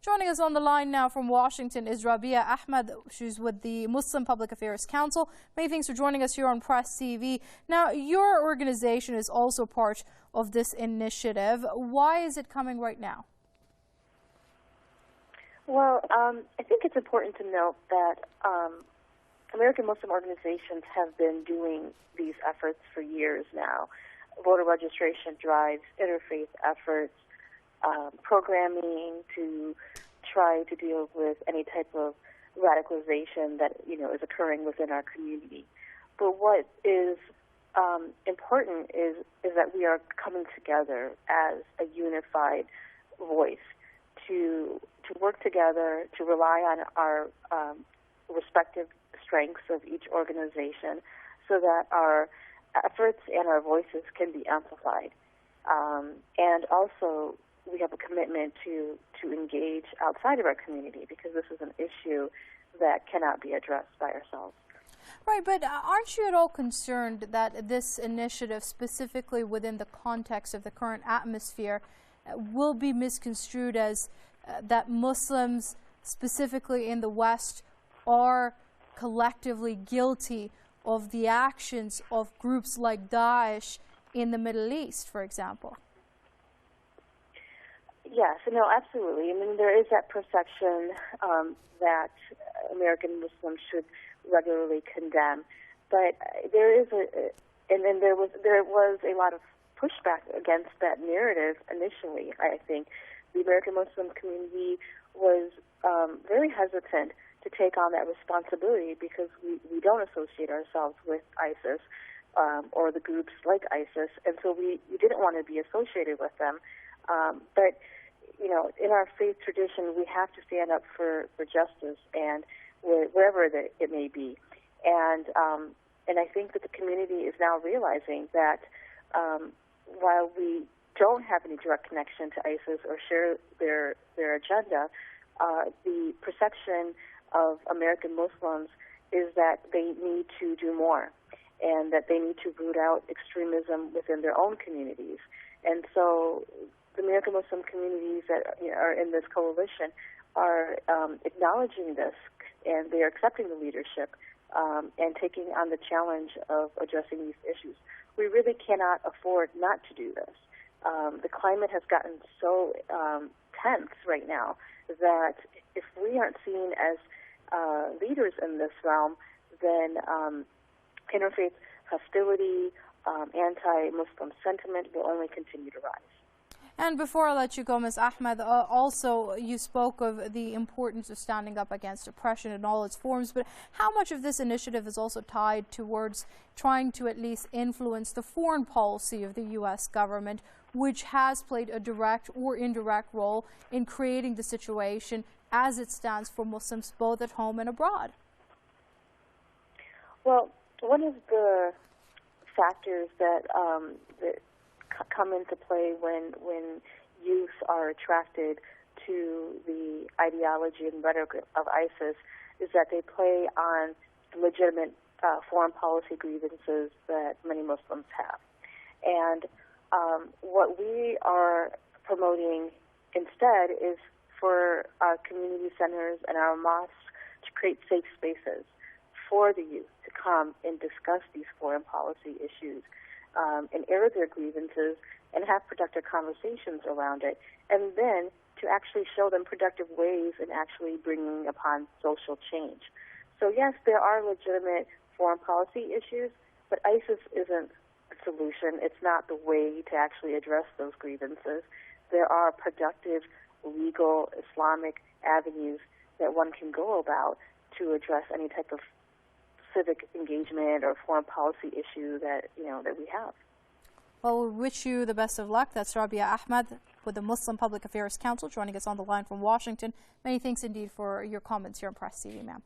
Joining us on the line now from Washington is Rabiah Ahmed. She's with the Muslim Public Affairs Council. Many thanks for joining us here on Press TV. Now, your organization is also part of this initiative. Why is it coming right now? Well, I think it's important to note that American Muslim organizations have been doing these efforts for years now. Voter registration drives, interfaith efforts, programming to try to deal with any type of radicalization that is occurring within our community. But what is important is that we are coming together as a unified voice to work together, to rely on our respective strengths of each organization so that our efforts and our voices can be amplified. And also, we have a commitment to engage outside of our community because this is an issue that cannot be addressed by ourselves. Right, but aren't you at all concerned that this initiative, specifically within the context of the current atmosphere, will be misconstrued as that Muslims, specifically in the West, are collectively guilty of the actions of groups like Daesh in the Middle East, for example? Yes, no, absolutely. I mean, there is that perception that American Muslims should regularly condemn, but there is there was a lot of pushback against that narrative initially. I think the American Muslim community was very hesitant to take on that responsibility because we don't associate ourselves with ISIS or the groups like ISIS, and so we didn't want to be associated with them. But in our faith tradition, we have to stand up for justice, and wherever it may be. And I think that the community is now realizing that while we don't have any direct connection to ISIS or share their agenda, the perception of American Muslims is that they need to do more and that they need to root out extremism within their own communities. And so the American Muslim communities that are in this coalition are acknowledging this, and they are accepting the leadership and taking on the challenge of addressing these issues. We really cannot afford not to do this. The climate has gotten so tense right now that if we aren't seen as leaders in this realm, then interfaith hostility, anti-Muslim sentiment will only continue to rise. And before I let you go, Ms. Ahmed, also you spoke of the importance of standing up against oppression in all its forms, but how much of this initiative is also tied towards trying to at least influence the foreign policy of the U.S. government, which has played a direct or indirect role in creating the situation as it stands for Muslims both at home and abroad? Well, one of the factors that come into play when youth are attracted to the ideology and rhetoric of ISIS is that they play on legitimate foreign policy grievances that many Muslims have. And what we are promoting instead is for our community centers and our mosques to create safe spaces for the youth to come and discuss these foreign policy issues and air their grievances and have productive conversations around it, and then to actually show them productive ways in actually bringing upon social change. So yes, there are legitimate foreign policy issues, but ISIS isn't the solution. It's not the way to actually address those grievances. There are productive, legal, Islamic avenues that one can go about to address any type of civic engagement or foreign policy issue that that we have. Well, we wish you the best of luck. That's Rabiah Ahmed with the Muslim Public Affairs Council joining us on the line from Washington. Many thanks indeed for your comments here on Press TV, ma'am.